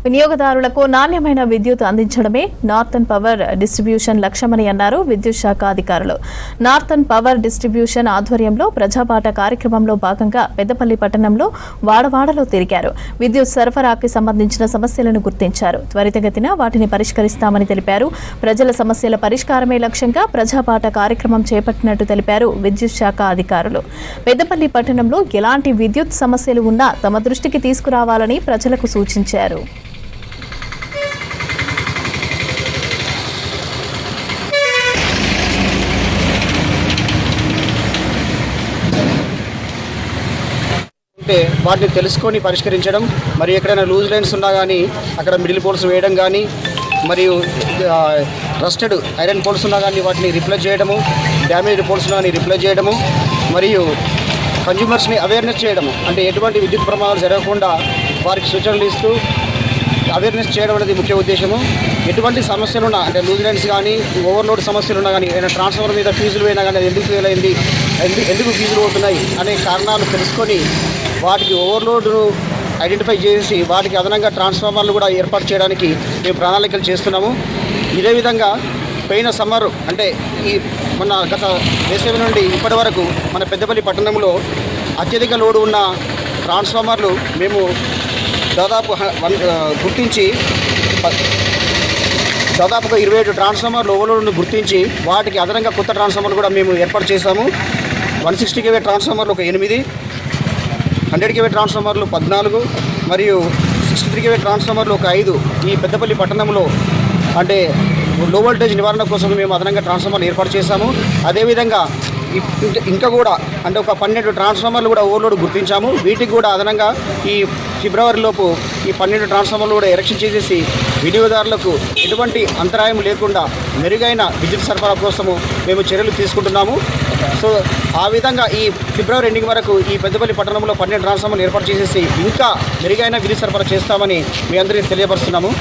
వినియోగదారులకు నాణ్యమైన విద్యుత్ అందించడమే నార్థన్ పవర్ డిస్ట్రిబ్యూషన్ లక్ష్యమని అన్నారు విద్యుత్ శాఖ అధికారులు. నార్థన్ పవర్ డిస్ట్రిబ్యూషన్ ఆధ్వర్యంలో ప్రజాబాట కార్యక్రమంలో భాగంగా పెద్దపల్లి పట్టణంలో వాడవాడలో తిరిగారు. విద్యుత్ సరఫరాకి సంబంధించిన సమస్యలను గుర్తించారు. త్వరితగతిన వాటిని పరిష్కరిస్తామని తెలిపారు. ప్రజల సమస్యల పరిష్కారమే లక్ష్యంగా ప్రజాబాట కార్యక్రమం చేపట్టినట్టు తెలిపారు విద్యుత్ శాఖ అధికారులు. పెద్దపల్లి పట్టణంలో ఎలాంటి విద్యుత్ సమస్యలు ఉన్నా తమ దృష్టికి తీసుకురావాలని ప్రజలకు సూచించారు. అంటే వాటిని తెలుసుకొని పరిష్కరించడం, మరి ఎక్కడైనా లూజ్ లైన్స్ ఉన్నా కానీ అక్కడ మిడిల్ పోల్స్ వేయడం కానీ, మరియు రస్టెడ్ ఐరన్ పోల్స్ ఉన్నా కానీ వాటిని రిప్లేస్ చేయడము, డ్యామేజ్డ్ పోల్స్ కానీ రిప్లేస్ చేయడము, మరియు కన్జ్యూమర్స్ని అవేర్నెస్ చేయడము. అంటే ఎటువంటి విద్యుత్ ప్రమాదాలు జరగకుండా వారికి సూచనలు ఇస్తూ అవేర్నెస్ చేయడం అనేది ముఖ్య ఉద్దేశము. ఎటువంటి సమస్యలు ఉన్నా, అంటే లూజ్ లైన్స్ కానీ ఓవర్లోడ్ సమస్యలు ఉన్నా కానీ, ఏదైనా ట్రాన్స్ఫార్మర్ మీద ఫీజులు పోయినా కానీ అది ఎందుకు ఫెయిల్ అయింది, ఎందుకు ఫీజులు పోతున్నాయి అనే కారణాలు తెలుసుకొని వాటికి ఓవర్లోడ్ను ఐడెంటిఫై చేసి వాటికి అదనంగా ట్రాన్స్ఫార్మర్లు కూడా ఏర్పాటు చేయడానికి మేము ప్రణాళికలు చేస్తున్నాము. ఇదే విధంగా పోయిన సమ్మర్ అంటే మన గత వేసవి నుండి ఇప్పటి వరకు మన పెద్దపల్లి పట్టణంలో అత్యధిక లోడు ఉన్న ట్రాన్స్ఫార్మర్లు మేము దాదాపు గుర్తించి దాదాపుగా 27 ట్రాన్స్ఫార్మర్లు ఓవర్లోడ్ను గుర్తించి వాటికి అదనంగా కొత్త ట్రాన్స్ఫార్మర్లు కూడా మేము ఏర్పాటు చేశాము. 160 kV ట్రాన్స్ఫార్మర్లు ఒక 8, 100 kV ట్రాన్స్ఫార్మర్లు 14 మరియు 63 kV ట్రాన్స్ఫార్మర్లు ఒక 5 ఈ పెద్దపల్లి పట్టణంలో అంటే లో వోల్టేజ్ నివారణ కోసం మేము అదనంగా ట్రాన్స్ఫార్మర్లు ఏర్పాటు చేశాము. అదేవిధంగా ఇంకా కూడా అంటే ఒక 12 ట్రాన్స్ఫార్మర్లు కూడా ఓవర్లోడ్ గుర్తించాము. వీటికి కూడా అదనంగా ఈ ఫిబ్రవరిలోపు ఈ 12 ట్రాన్స్ఫార్మర్లు కూడా ఎరెక్షన్ చేసేసి వినియోగదారులకు ఎటువంటి అంతరాయం లేకుండా మెరుగైన విద్యుత్ సరఫరా కోసము మేము చర్యలు తీసుకుంటున్నాము. సో ఆ విధంగా ఈ ఫిబ్రవరి ఎండింగ్ వరకు ఈ పెద్దపల్లి పట్టణంలో 12 ట్రాన్స్ఫార్మర్లు ఏర్పాటు చేసేసి ఇంకా మెరుగైన విద్యుత్ సరఫరా చేస్తామని మీ అందరికీ తెలియపరుస్తున్నాము.